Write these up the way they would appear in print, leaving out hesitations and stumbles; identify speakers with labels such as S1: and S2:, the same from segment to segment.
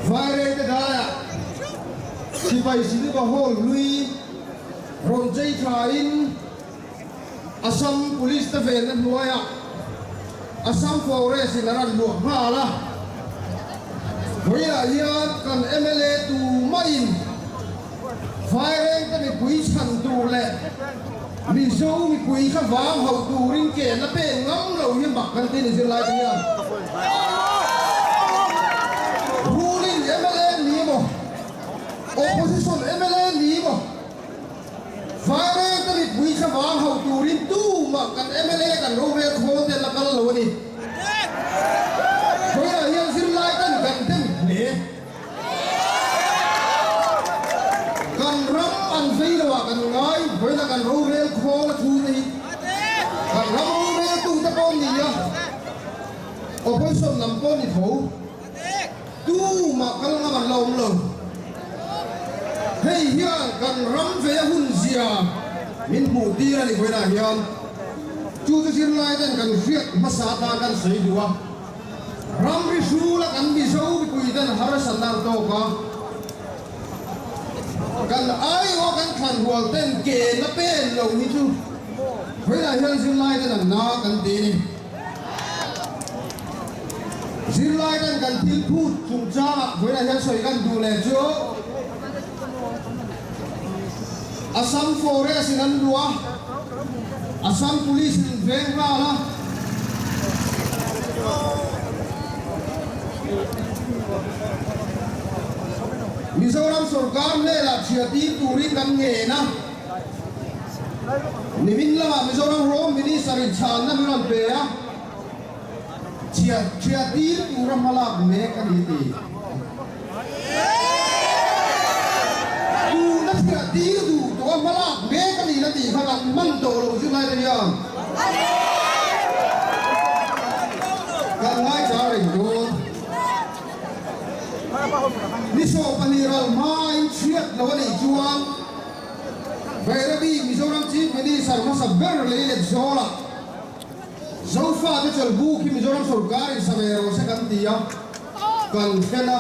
S1: vài rê cái đó à thì phải xin có hồn lui rồn dây train Assam police ta về nên nuôi à Assam forest là ran luộc hà la với là hiện còn MLA tu main vài rê ta bị quý sản tu lệ bị dấu bị quý khám vàng hậu tu rin kể nó bền ngắm lâu hiểm bạc căn tin để lại tiếng ruling MLA ni mo opposition MLA ni mo vài rê ta bị quý khám vàng hậu tu rin tu mà căn MLA căn rô về khô tên là căn lâu ni với là hiện xin lại căn gần tên nè kan ram an vei wa kan ngai với là kan rô về khô là thu ni kan ram rô về tu ta con ni ya opposition làm con ni thấu tu mà kan nga man lom lom hey hian kan ram về hun zia min bu ti ra ni với là hian chu tu sin lai den kan viet masata kan sei duwa ram ri su la kan bi zo bi kui den har san nar to ka kan ai o kan khan hual ten ke na pen lo ni chu với là hian sin lai den na kan ti ni sin lai den kan thil phut chung cha với là hian soi kan du le chu Assam forest in an lua Assam police in veng ra la Mizoram sarkar ne la chiati turi kan nge na nimin la Mizoram home minister in chan na miron pe ya chiati turam malak me kan iti tu na chiati tu to malak me kan iti khalang man to lo ju lai da yang kan ngai cha ring do ni so paniral mai chiat lo ni chuan Vairabi Mizoram chief minister masa ber le zola zofa de chal bu ki Mizoram sarkar in samero se kan tia kan khena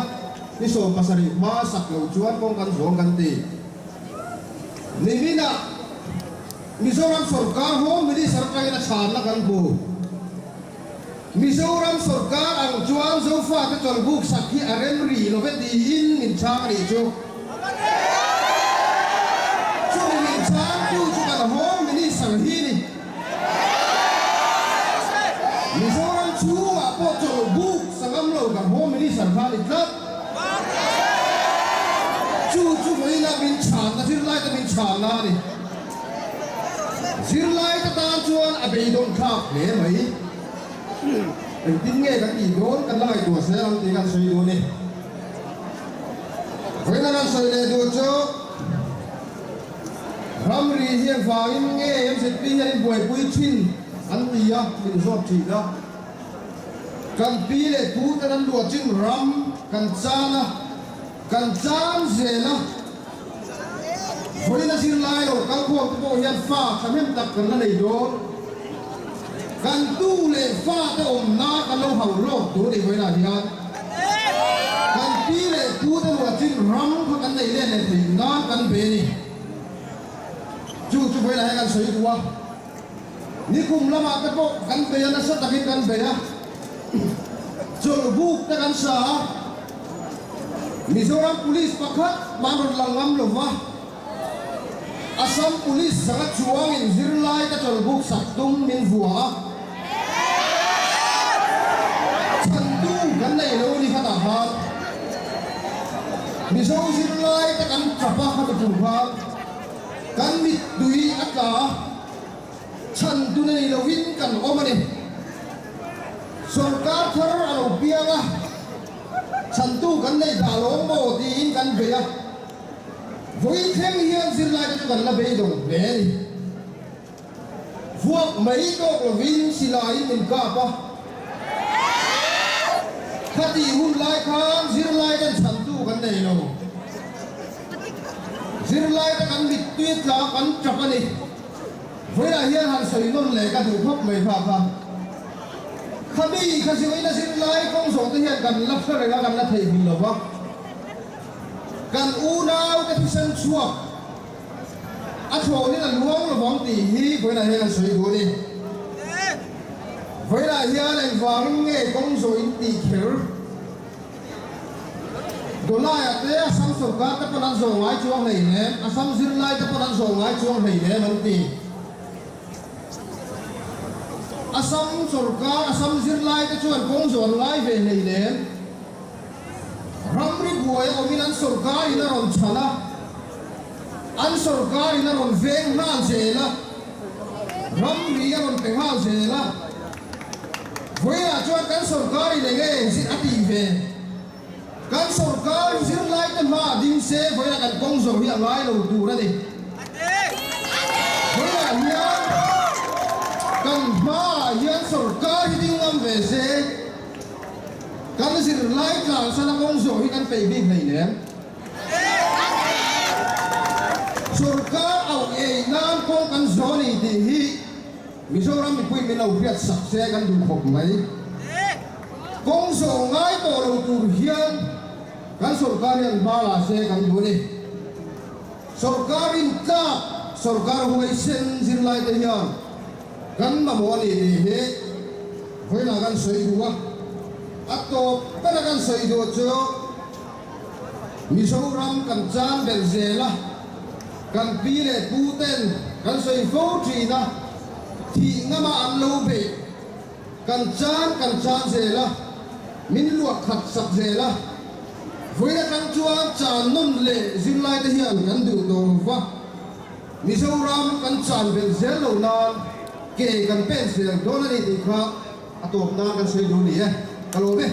S1: ni so pasari ma sak lo chuan kong kan zong kan ti ni mina Mizoram sarkar ho minister ka ina chan na kan bu Mizoram sarkar ang chuan zofa de chal bu sakhi arem ri lo ve di in min chang ri chu home minister hini Mizoram chua po cho buk sangam lo ka home minister phali club chu mai na min chan na sir lai ta min chan na ni sir lai ta tan chuan abei don khap le mai tin nge kan ti don kan lai tu se ram ti kan soi do ni với nó soi le do cho ram ri hian fa in nge em se pi hian boi pui thin an ti a min zot thi da kan pi le tu ta nan do chin ram kan chan zela với nó sin lai lo kan kho to hian fa thamen tak kan la nei do kan tu le fa ta om na kan lo hau lo tu ni với na hian kan pi le tu ta do chin ram kha kan nei le ne thi na kan be ni chu với lại kan soi tua ni kum lama ta po kan be na sa takin kan be ya chol buk ta kan sa Mizoram police pakhat manron langam lova Assam police sangat chuang in zirlai ta chol buk saktum min vua chandu kan nei lo ni khata ha Mizoram zirlai ta kan chapa kha tu ha kan mit dui aka chan tu nei lo win kan omani sarkar thar alo pianga chan tu kan nei da lo mo ti in kan be ya voi theng hian zir lai ka kan la be do be ni vuak mai to lo win silai min ka pa khati hun lai khan zir lai kan chan tu kan nei lo zir lai ta kan mit tuyết la kan chapani với là hiền hàng sợi non lệ cả đủ khóc mày phà phà khami khasi wei na sin lai kong so te hian kan lap thare la kan la thei hin lo wa kan u nau ka thisan chua a tho ni la luang lo bang ti hi voi na hian soi du ni voi la hian ang wang nge kong so in ti kher dola ya te asam so ka ta panan so ngai chuang nei ne asam zir lai ta panan so ngai chuang nei ne man ti asam sarkar asam zir lai ta chuan kong so lai ve nei ne ramri buai ominan sarkar ina ron chala an sarkar ina ron veng na zela ramri ron pengha zela voi a chuan kan sarkar ile nge zit ati ve kan sarkar zir lai ta ma ding se voi la kan kong so hi lai lo tu ra ni voi a hian kan ma hian sarkar hi ding am ve se kan zir lai tlang sana kong so hi kan pe bi nei ne sarkar au e nan kong kan zo ni ti hi Mizoram mi pui mi lau piat sak se kan du khop mai kong so ngai to lo tur hian kan sarkar hian bala se kan du ni sarkar in ka sarkar huai sen zir lai te hian kan ma mo ni he voi na kan soi duwa atto kana kan soi do cho Mizoram kan chan bel zela kan pile puten kan soi fo tri na thì ngama an lâu về cần chan zela min luộc khát sặc zela với là căn chua chan non lệ zin lai te hian kan du do va Mizoram kan chan bel zel lo na ke kan pen zel do na ni ti kha atop na kan sei do ni e kalo be